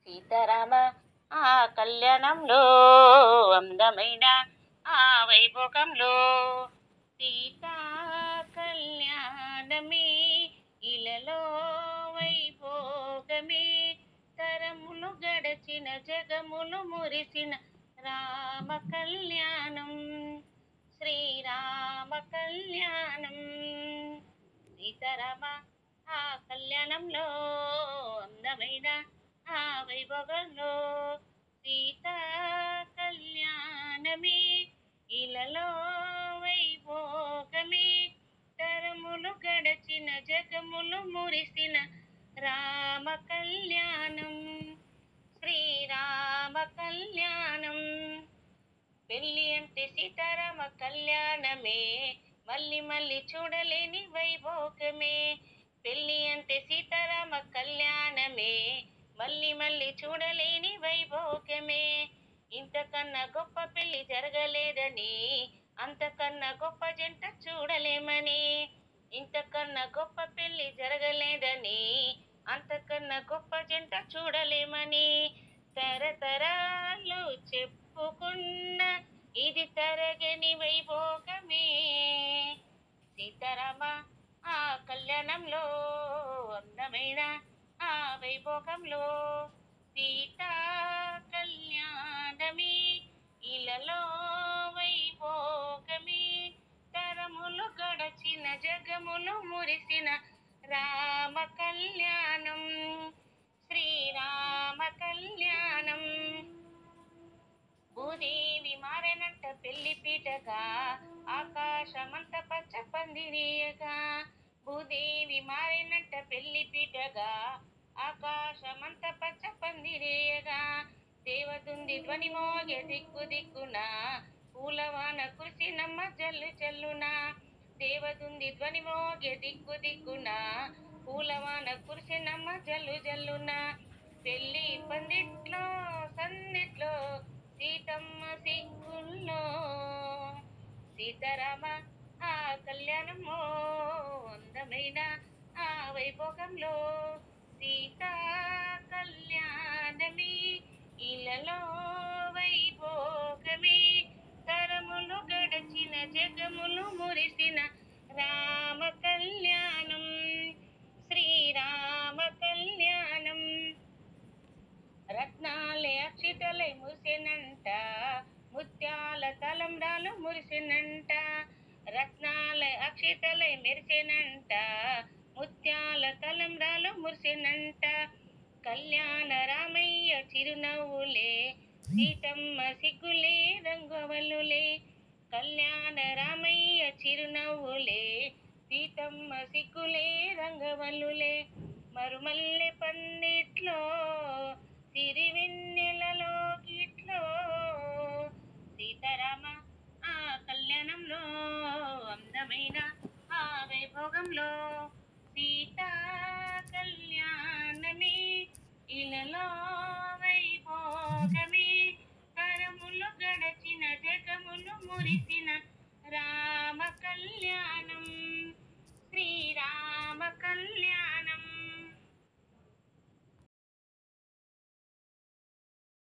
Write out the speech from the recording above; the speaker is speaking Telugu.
సీతారామ ఆ కళ్యాణంలో అందమైన ఆ వైభోగంలో సీతా కళ్యాణమే ఇలలో వైభోగమే తరములు గడచిన జగములు మురిసిన రామ కళ్యాణం శ్రీరామ కళ్యాణం సీతారామ ఆ కళ్యాణంలో అందమైన ఆ వైభోగంలో సీతా కళ్యాణమే ఇలలో వైభోగమే తరములు గడచిన జగములు మురిసిన రామ కళ్యాణం శ్రీరామ కళ్యాణం పెళ్ళి అంటే సీతారామ కళ్యాణమే మళ్ళీ మళ్ళీ చూడలేని వైభోగమే పెళ్ళి అంటే సీతారామ కళ్యాణమే మళ్ళీ మళ్ళీ చూడలేని వైభోగమే ఇంతకన్నా గొప్ప పెళ్లి జరగలేదని అంతకన్నా గొప్ప జంట చూడలేమని ఇంతకన్నా గొప్ప పెళ్లి జరగలేదని అంతకన్నా గొప్ప జంట చూడలేమని తరతరాలు చెప్పుకున్న ఇది తరగని వైభోగమే సీతారామ ఆ కళ్యాణంలో అందమైన ఆ వైభోగంలో సీతా కళ్యాణమే ఇలలో వైభోగమే తరములు గడచిన జగములు మురిసిన రామ కళ్యాణం శ్రీరామ కళ్యాణం భూదేవి మారెనంట పెళ్లి పీటగా ఆకాశమంత పచ్చ పందిరియగా భూదేవి మారినంట పెళ్లి పీటగా ఆకాశమంత పచ్చ పందిరియగా దేవదుంది ధ్వని మోగే దిక్కు దిక్కున పూలవాన కురిసినమ్మ జల్లు జల్లున దేవదుంది ధ్వని మోగే దిక్కు దిక్కున పూలవాన కురిసినమ్మ జల్లు జల్లున పెళ్లి పందిట్లో సన్నిట్లో సీతమ్మ సిగ్గుల్లో సీతారామ ఆ కళ్యాణమో అందమైన ఆ వైభోగంలో సీతా కళ్యాణమే ఇలలో వైభోగమే తరములు గడచిన జగములు మురిసిన రామ కళ్యాణం శ్రీరామ కళ్యాణం రత్నాలే అక్షితలై మురిసినంట ముత్యాల తలంబ్రాలు మురిసినంట రత్నాల అక్షితలై మెరిసినంట ముత్యాల తలంబ్రాలు మురిసినంట కళ్యాణ రామయ్య చిరునవ్వులే సీతమ్మ సిగ్గులే రంగవల్లులే కళ్యాణ రామయ్య చిరునవ్వులే సీతమ్మ సిగ్గులే రంగవల్లులే మరుమల్లె పందిట్లో సిరివెన్నెలలో గిట్లో సీతారామ ఆ కళ్యాణంలో అందమైన ఆ వైభోగంలో సీతా కళ్యాణమే ఇలలో వైభోగమే తరములు గడచిన జగములు మురిసిన